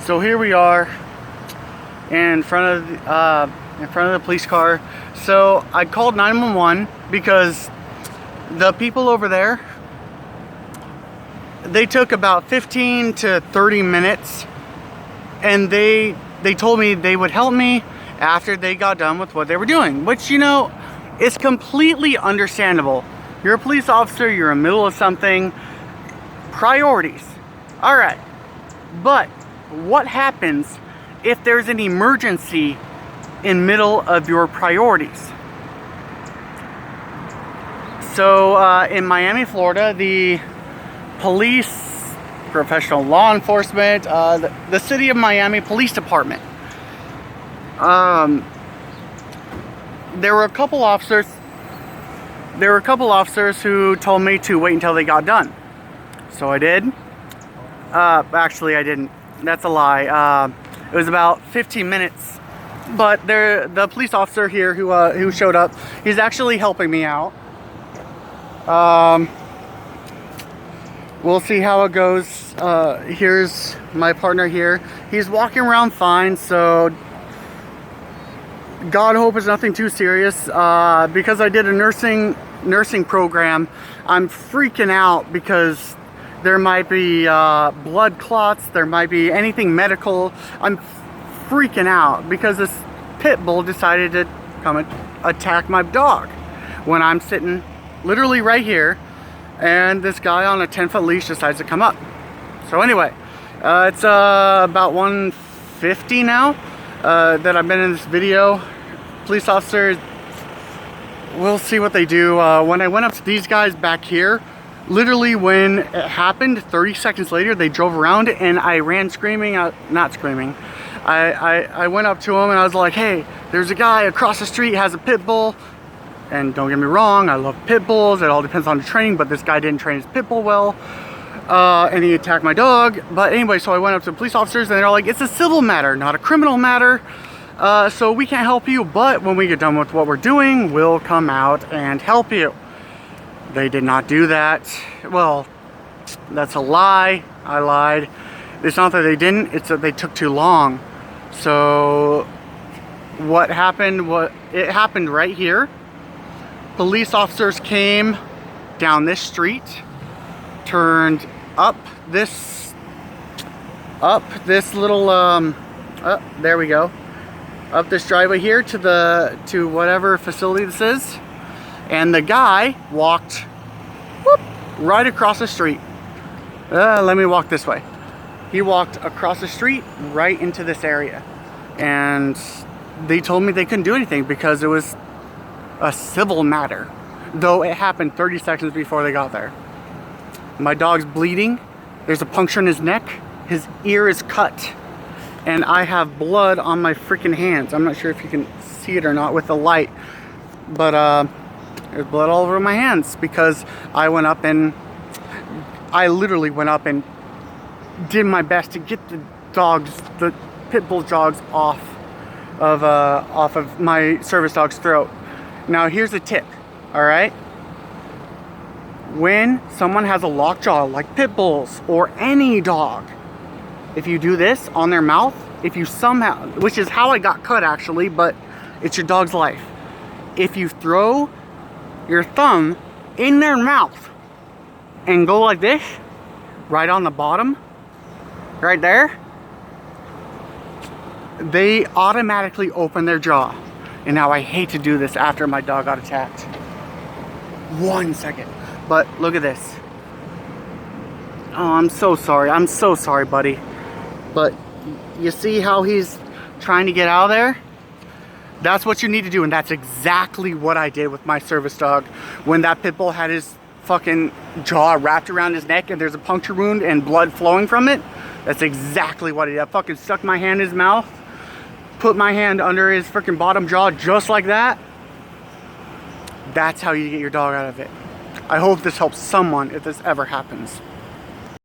So here we are in front of the police car. So I called 911 because the people over there, they took about 15 to 30 minutes, and they told me they would help me after they got done with what they were doing, which, you know, is completely understandable. You're a police officer, you're in the middle of something. Priorities. All right. But what happens if there's an emergency in middle of your priorities? So in Miami, Florida, the police, professional law enforcement, the city of Miami Police Department, there were a couple officers who told me to wait until they got done. So I did. Actually, I didn't. That's a lie. It was about 15 minutes. But the police officer here who showed up, he's actually helping me out. We'll see how it goes. Here's my partner here. He's walking around fine, so God hope it's nothing too serious. Because I did a nursing program, I'm freaking out because there might be blood clots, there might be anything medical. I'm freaking out because this Pitbull decided to come and attack my dog when I'm sitting literally right here, and this guy on a 10-foot leash decides to come up. So anyway, it's about 1:50 now that I've been in this video. Police officers, we'll see what they do. When I went up to these guys back here, literally when it happened, 30 seconds later, they drove around and I ran screaming, not screaming. I went up to him and I was like, hey, there's a guy across the street, has a pit bull. And don't get me wrong, I love pit bulls. It all depends on the training, but this guy didn't train his pit bull well. And he attacked my dog. But anyway, so I went up to the police officers and they're like, it's a civil matter, not a criminal matter. So we can't help you, but when we get done with what we're doing, we'll come out and help you. They did not do that. Well, that's a lie. I lied. It's not that they didn't, it's that they took too long. So what happened, it happened right here. Police officers came down this street, turned up this little there we go, up this driveway here to whatever facility this is, and the guy walked right across the street. Let me walk this way. He walked across the street right into this area, and they told me they couldn't do anything because it was a civil matter, though it happened 30 seconds before they got there. My dog's bleeding. There's a puncture in his neck. His ear is cut, and I have blood on my freaking hands. I'm not sure if you can see it or not with the light, but there's blood all over my hands because I literally went up and did my best to get the pit bull dogs off of my service dog's throat. Now here's a tip, all right? When someone has a locked jaw like pit bulls or any dog, if you do this on their mouth, if you somehow, which is how I got cut actually, but it's your dog's life. If you throw your thumb in their mouth and go like this, right on the bottom, right there, they automatically open their jaw. And now I hate to do this after my dog got attacked. 1 second. But look at this. Oh, I'm so sorry. I'm so sorry, buddy. But you see how he's trying to get out of there? That's what you need to do. And that's exactly what I did with my service dog. When that pit bull had his fucking jaw wrapped around his neck and there's a puncture wound and blood flowing from it. That's exactly what I did. I fucking stuck my hand in his mouth. Put my hand under his freaking bottom jaw just like that. That's how you get your dog out of it. I hope this helps someone if this ever happens.